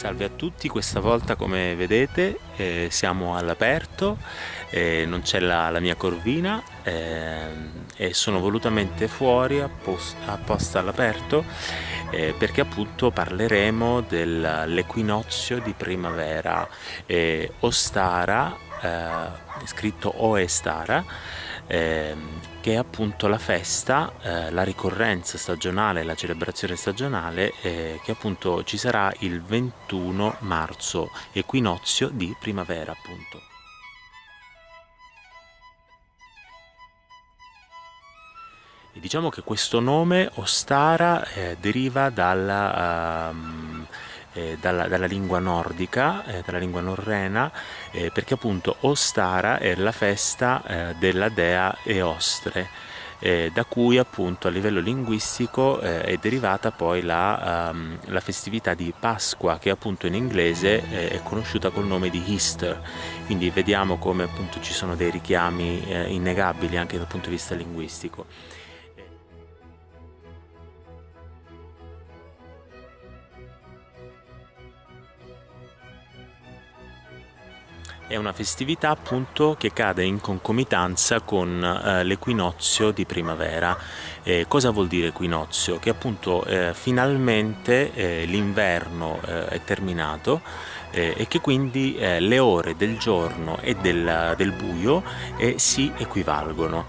Salve a tutti, questa volta come vedete siamo all'aperto, non c'è la mia corvina e sono volutamente fuori apposta all'aperto perché appunto parleremo dell'equinozio di primavera Ostara, scritto Oestara, che è appunto la festa, la ricorrenza stagionale, la celebrazione stagionale che appunto ci sarà il 21 marzo, equinozio di primavera appunto. E diciamo che questo nome Ostara deriva dalla lingua nordica, dalla lingua norrena, perché appunto Ostara è la festa della dea Eostre, da cui appunto a livello linguistico è derivata poi la festività di Pasqua, che appunto in inglese è conosciuta col nome di Easter. Quindi vediamo come appunto ci sono dei richiami innegabili anche dal punto di vista linguistico. È una festività appunto che cade in concomitanza con l'equinozio di primavera. Cosa vuol dire equinozio? Che appunto finalmente l'inverno è terminato e che quindi le ore del giorno e del buio si equivalgono.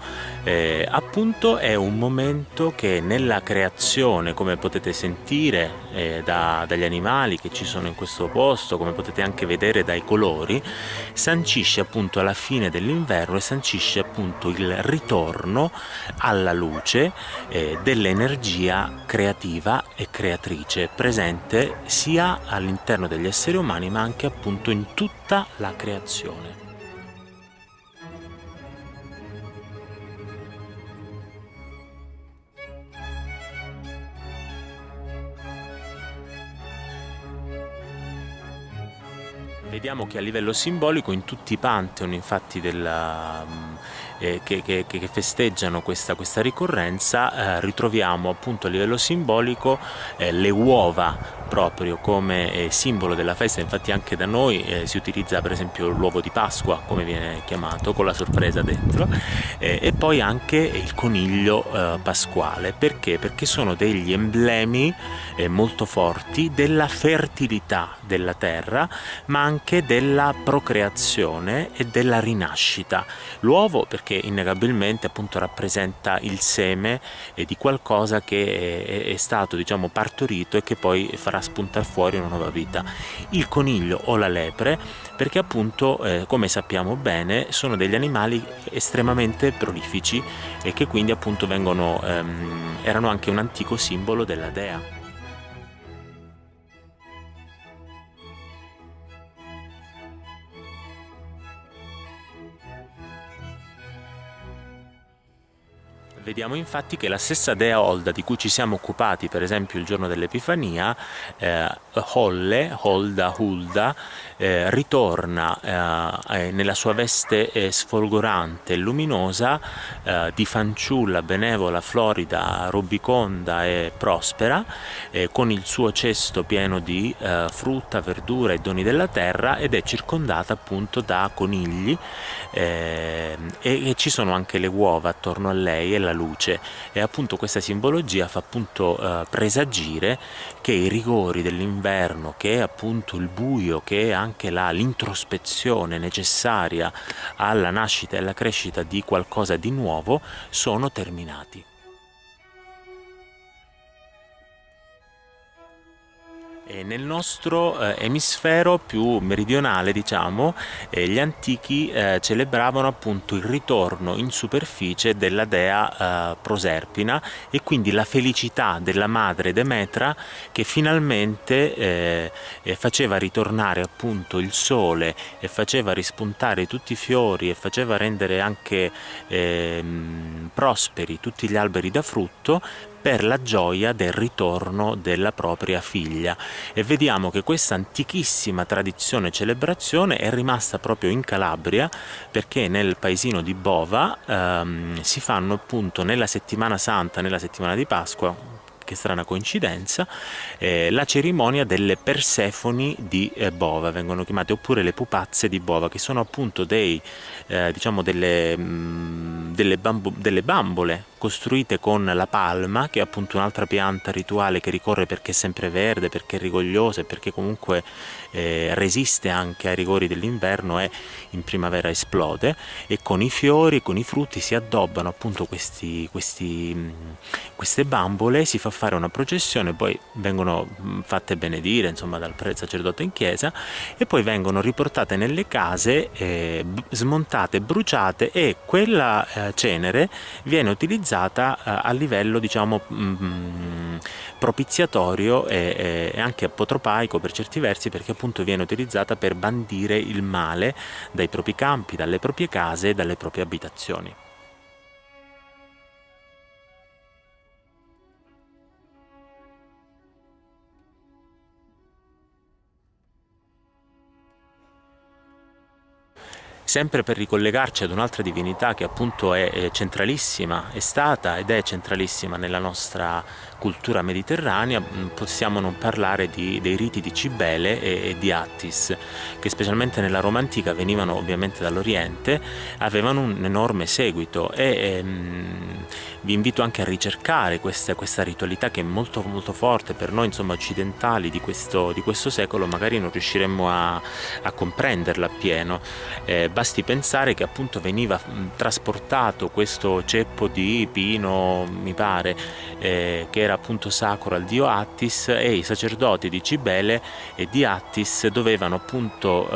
Appunto è un momento che nella creazione, come potete sentire dagli animali che ci sono in questo posto, come potete anche vedere dai colori, sancisce appunto la fine dell'inverno e sancisce appunto il ritorno alla luce dell'energia creativa e creatrice presente sia all'interno degli esseri umani ma anche appunto in tutta la creazione. Vediamo che a livello simbolico in tutti i pantheon infatti che festeggiano questa ricorrenza ritroviamo appunto a livello simbolico le uova proprio come simbolo della festa. Infatti anche da noi si utilizza per esempio l'uovo di Pasqua, come viene chiamato, con la sorpresa dentro, e poi anche il coniglio pasquale. Perché? Perché sono degli emblemi molto forti della fertilità della terra, ma anche della procreazione e della rinascita. L'uovo perché innegabilmente appunto rappresenta il seme di qualcosa che è stato diciamo partorito e che poi farà spuntare fuori una nuova vita. Il coniglio o la lepre perché appunto come sappiamo bene sono degli animali estremamente prolifici e che quindi appunto erano anche un antico simbolo della dea. Vediamo infatti che la stessa dea Holda di cui ci siamo occupati per esempio il giorno dell'Epifania, Hulda, ritorna nella sua veste sfolgorante e luminosa di fanciulla benevola, florida, rubiconda e prospera, con il suo cesto pieno di frutta, verdura e doni della terra, ed è circondata appunto da conigli e ci sono anche le uova attorno a lei e la luce, e appunto questa simbologia fa appunto presagire che i rigori dell'inverno, che è appunto il buio, che è anche l'introspezione necessaria alla nascita e alla crescita di qualcosa di nuovo, sono terminati. E nel nostro emisfero più meridionale, diciamo, gli antichi celebravano appunto il ritorno in superficie della dea Proserpina e quindi la felicità della madre Demetra che finalmente faceva ritornare appunto il sole e faceva rispuntare tutti i fiori e faceva rendere anche prosperi tutti gli alberi da frutto per la gioia del ritorno della propria figlia. E vediamo che questa antichissima tradizione e celebrazione è rimasta proprio in Calabria, perché nel paesino di Bova si fanno appunto nella settimana santa, nella settimana di Pasqua, che strana coincidenza, la cerimonia delle Persefoni di Bova, vengono chiamate, oppure le pupazze di Bova, che sono appunto diciamo delle bambole costruite con la palma, che è appunto un'altra pianta rituale che ricorre perché è sempre verde, perché è rigogliosa e perché comunque resiste anche ai rigori dell'inverno e in primavera esplode, e con i fiori e con i frutti si addobbano appunto queste bambole, si fa fare una processione, poi vengono fatte benedire insomma dal sacerdote in chiesa, e poi vengono riportate nelle case, smontate, bruciate, e quella cenere viene utilizzata a livello diciamo propiziatorio e anche apotropaico per certi versi, perché appunto viene utilizzata per bandire il male dai propri campi, dalle proprie case e dalle proprie abitazioni. Sempre per ricollegarci ad un'altra divinità che appunto è centralissima, è stata ed è centralissima nella nostra cultura mediterranea, possiamo non parlare dei riti di Cibele e di Attis, che specialmente nella Roma antica venivano ovviamente dall'Oriente, avevano un enorme seguito, e vi invito anche a ricercare questa ritualità, che è molto molto forte per noi insomma occidentali di questo secolo. Magari non riusciremmo a comprenderla appieno. Basti pensare che appunto veniva trasportato questo ceppo di pino, mi pare, che era appunto sacro al dio Attis, e i sacerdoti di Cibele e di Attis dovevano appunto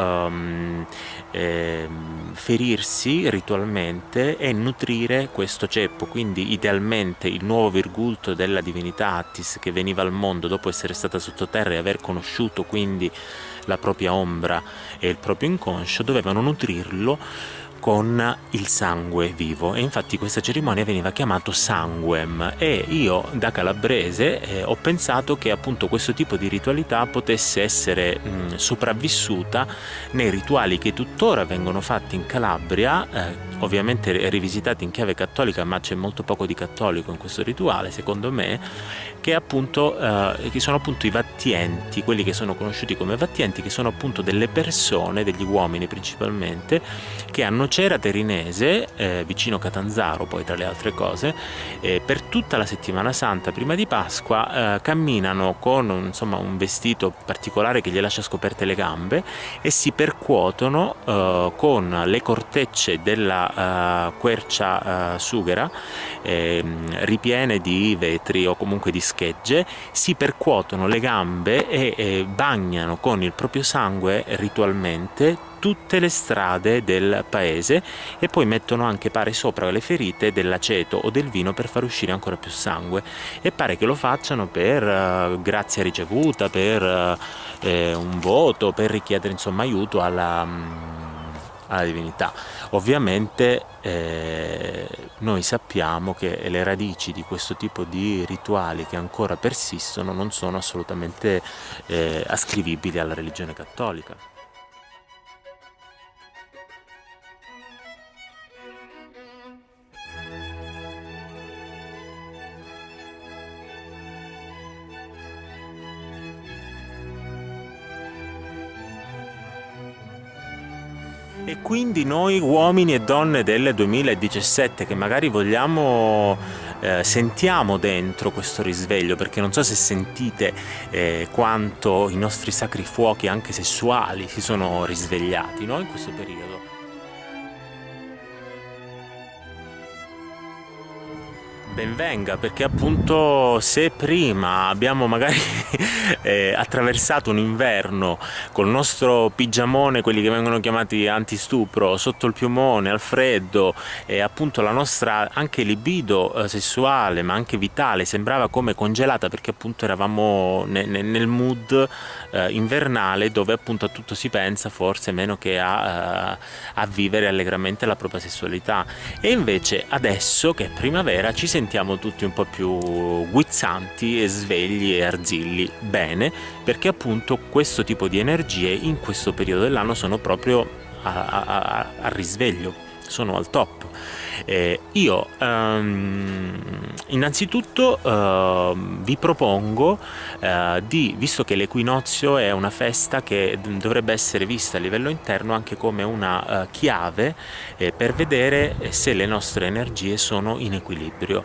ferirsi ritualmente e nutrire questo ceppo. Quindi idealmente il nuovo virgulto della divinità Attis, che veniva al mondo dopo essere stata sottoterra e aver conosciuto quindi la propria ombra e il proprio inconscio, dovevano nutrirlo con il sangue vivo, e infatti questa cerimonia veniva chiamata sanguem, e io da calabrese ho pensato che appunto questo tipo di ritualità potesse essere sopravvissuta nei rituali che tuttora vengono fatti in Calabria, ovviamente rivisitati in chiave cattolica, ma c'è molto poco di cattolico in questo rituale secondo me, che sono appunto i vattienti, quelli che sono conosciuti come vattienti, che sono appunto delle persone, degli uomini principalmente, che hanno Nocera Terinese, vicino Catanzaro poi tra le altre cose, per tutta la settimana santa prima di Pasqua camminano con un vestito particolare che gli lascia scoperte le gambe, e si percuotono con le cortecce della quercia sughera ripiene di vetri o comunque di schegge, si percuotono le gambe e bagnano con il proprio sangue ritualmente tutte le strade del paese, e poi mettono anche, pare, sopra le ferite dell'aceto o del vino per far uscire ancora più sangue, e pare che lo facciano per grazia ricevuta, per un voto, per richiedere aiuto alla divinità. Ovviamente noi sappiamo che le radici di questo tipo di rituali che ancora persistono non sono assolutamente ascrivibili alla religione cattolica. E quindi noi uomini e donne del 2017 che magari sentiamo dentro questo risveglio, perché non so se sentite quanto i nostri sacri fuochi anche sessuali si sono risvegliati, no? In questo periodo. Ben venga, perché appunto se prima abbiamo magari attraversato un inverno col nostro pigiamone, quelli che vengono chiamati antistupro, sotto il piumone, al freddo, e appunto la nostra anche libido sessuale ma anche vitale sembrava come congelata, perché appunto eravamo nel mood invernale, dove appunto a tutto si pensa, forse meno che a vivere allegramente la propria sessualità. E invece adesso che è primavera ci sentiamo tutti un po' più guizzanti e svegli e arzilli. Bene, perché appunto questo tipo di energie in questo periodo dell'anno sono proprio a risveglio, sono al top. Io Innanzitutto vi propongo visto che l'equinozio è una festa che dovrebbe essere vista a livello interno anche come una chiave per vedere se le nostre energie sono in equilibrio.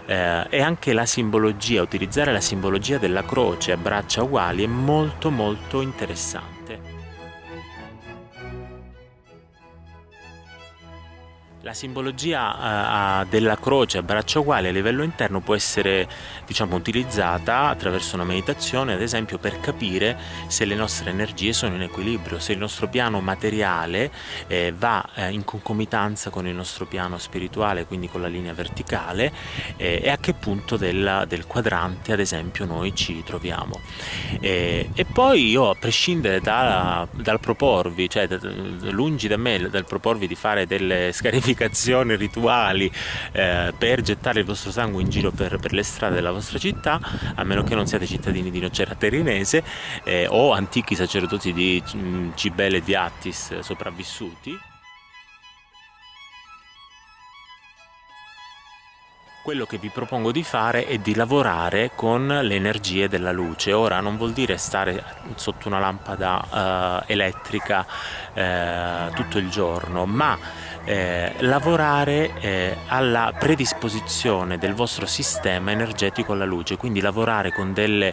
E anche la simbologia, utilizzare la simbologia della croce a braccia uguali è molto molto interessante. La simbologia della croce a braccia uguali a livello interno può essere, diciamo, utilizzata attraverso una meditazione, ad esempio, per capire se le nostre energie sono in equilibrio, se il nostro piano materiale va in concomitanza con il nostro piano spirituale, quindi con la linea verticale, e a che punto del quadrante, ad esempio, noi ci troviamo. E poi io, a prescindere dal proporvi, cioè lungi da me dal proporvi di fare delle scarificazioni rituali per gettare il vostro sangue in giro per le strade della vostra città, a meno che non siate cittadini di Nocera Terinese o antichi sacerdoti di Cibele e di Attis sopravvissuti. Quello che vi propongo di fare è di lavorare con le energie della luce. Ora non vuol dire stare sotto una lampada elettrica tutto il giorno, ma lavorare alla predisposizione del vostro sistema energetico alla luce, quindi lavorare con delle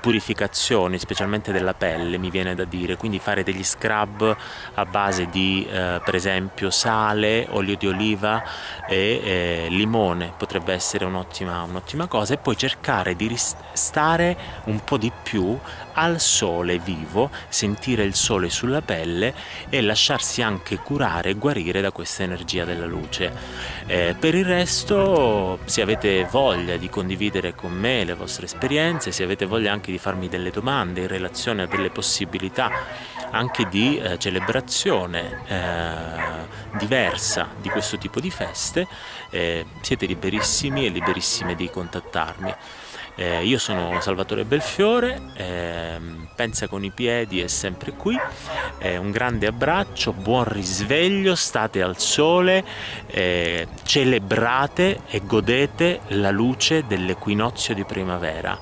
purificazioni, specialmente della pelle, mi viene da dire, quindi fare degli scrub a base di per esempio sale, olio di oliva e limone, potrebbe essere un'ottima cosa, e poi cercare di stare un po' di più al sole vivo, sentire il sole sulla pelle e lasciarsi anche curare e guarire da questa energia della luce. Per il resto, se avete voglia di condividere con me le vostre esperienze, se avete voglia anche di farmi delle domande in relazione a delle possibilità anche di celebrazione diversa di questo tipo di feste, siete liberissimi e liberissime di contattarmi. Io sono Salvatore Belfiore, Pensa con i piedi è sempre qui, un grande abbraccio, buon risveglio, state al sole, celebrate e godete la luce dell'equinozio di primavera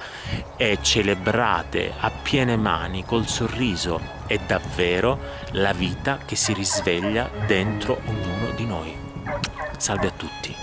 e celebrate a piene mani, col sorriso e davvero la vita che si risveglia dentro ognuno di noi. Salve a tutti!